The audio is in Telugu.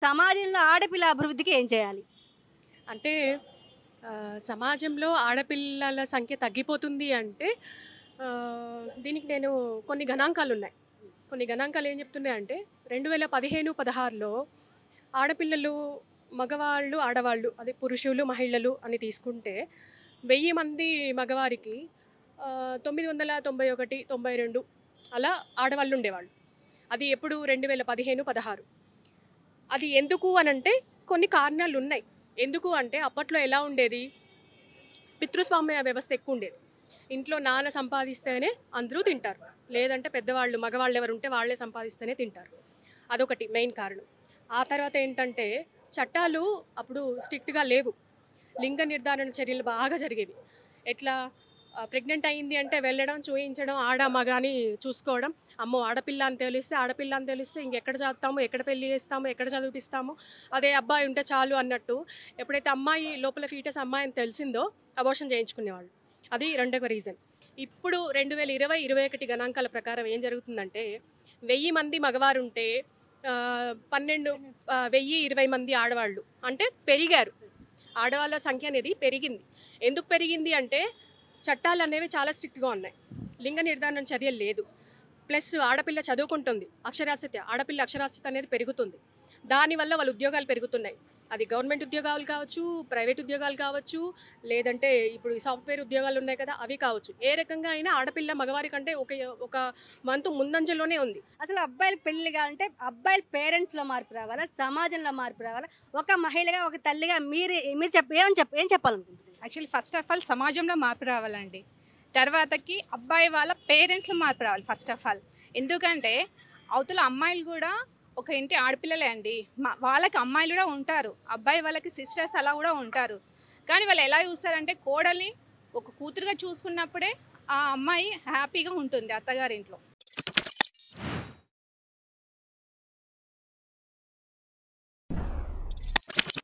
సమాజంలో ఆడపిల్ల అభివృద్ధికి ఏం చేయాలి? అంటే సమాజంలో ఆడపిల్లల సంఖ్య తగ్గిపోతుంది అంటే దీనికి నేను కొన్ని గణాంకాలున్నాయి. కొన్ని గణాంకాలు ఏం చెప్తున్నాయంటే 2015-16లో ఆడపిల్లలు, మగవాళ్ళు, ఆడవాళ్ళు అదే పురుషులు, మహిళలు అని తీసుకుంటే 1000 మంది మగవారికి 991, 92 అలా ఆడవాళ్ళు ఉండేవాళ్ళు. అది ఎప్పుడు 2015-16. అది ఎందుకు అనంటే కొన్ని కారణాలు ఉన్నాయి. ఎందుకు అంటే అప్పట్లో ఎలా ఉండేది, పితృస్వామ్య వ్యవస్థ ఎక్కువ ఉండేది. ఇంట్లో నాన్న సంపాదిస్తేనే అందరూ తింటారు, లేదంటే పెద్దవాళ్ళు మగవాళ్ళు ఎవరు ఉంటే వాళ్ళే సంపాదిస్తేనే తింటారు. అదొకటి మెయిన్ కారణం. ఆ తర్వాత ఏంటంటే చట్టాలు అప్పుడు స్ట్రిక్ట్గా లేవు. లింగ నిర్ధారణ చర్యలు బాగా జరిగేవి. ఎట్లా ప్రెగ్నెంట్ అయింది అంటే వెళ్ళడం, చూయించడం, ఆడ మగ అని చూసుకోవడం. అమ్మో ఆడపిల్ల అని తెలిస్తే ఇంకెక్కడ చదువుతాము, ఎక్కడ పెళ్లి చేస్తాము, ఎక్కడ చదివిపిస్తాము, అదే అబ్బాయి ఉంటే చాలు అన్నట్టు. ఎప్పుడైతే అమ్మాయి లోపల ఫీటస్ అమ్మాయి అని తెలిసిందో అబార్షన్ చేయించుకునేవాళ్ళు. అది రెండవ రీజన్. ఇప్పుడు 2020-21 గణాంకాల ప్రకారం ఏం జరుగుతుందంటే 1000 మంది మగవారు ఉంటే 1020 మంది ఆడవాళ్ళు అంటే పెరిగారు. ఆడవాళ్ళ సంఖ్య అనేది పెరిగింది. ఎందుకు పెరిగింది అంటే చట్టాలు అనేవి చాలా స్ట్రిక్ట్గా ఉన్నాయి, లింగ నిర్ధారణ చర్యలు లేదు, ప్లస్ ఆడపిల్ల చదువుకుంటుంది, ఆడపిల్ల అక్షరాస్యత అనేది పెరుగుతుంది. దానివల్ల వాళ్ళ ఉద్యోగాలు పెరుగుతున్నాయి. అది గవర్నమెంట్ ఉద్యోగాలు కావచ్చు, ప్రైవేట్ ఉద్యోగాలు కావచ్చు, లేదంటే ఇప్పుడు సాఫ్ట్వేర్ ఉద్యోగాలు ఉన్నాయి కదా అవి కావచ్చు. ఏ రకంగా అయినా ఆడపిల్ల మగవారి కంటే ఒక మంతు ముందంజలోనే ఉంది. అసలు అబ్బాయిలు పెళ్లి కావాలంటే అబ్బాయిల పేరెంట్స్‌లో మార్పు రావాలా? సమాజంలో మార్పు రావాలా? ఒక మహిళగా, ఒక తల్లిగా మీరు ఏం చెప్పాలనుకుంటున్నారు? యాక్చువల్లీ ఫస్ట్ ఆఫ్ ఆల్ సమాజంలో మార్పు రావాలండి. తర్వాతకి అబ్బాయి వాళ్ళ పేరెంట్స్లో మార్పు రావాలి ఫస్ట్ ఆఫ్ ఆల్. ఎందుకంటే అవతల అమ్మాయిలు కూడా ఒక ఇంటి ఆడపిల్లలే అండి. వాళ్ళకి అమ్మాయిలు కూడా ఉంటారు, అబ్బాయి వాళ్ళకి సిస్టర్స్ అలా కూడా ఉంటారు. కానీ వాళ్ళు ఎలా చూస్తారంటే కోడల్ని ఒక కూతురుగా చూసుకున్నప్పుడే ఆ అమ్మాయి హ్యాపీగా ఉంటుంది అత్తగారింట్లో.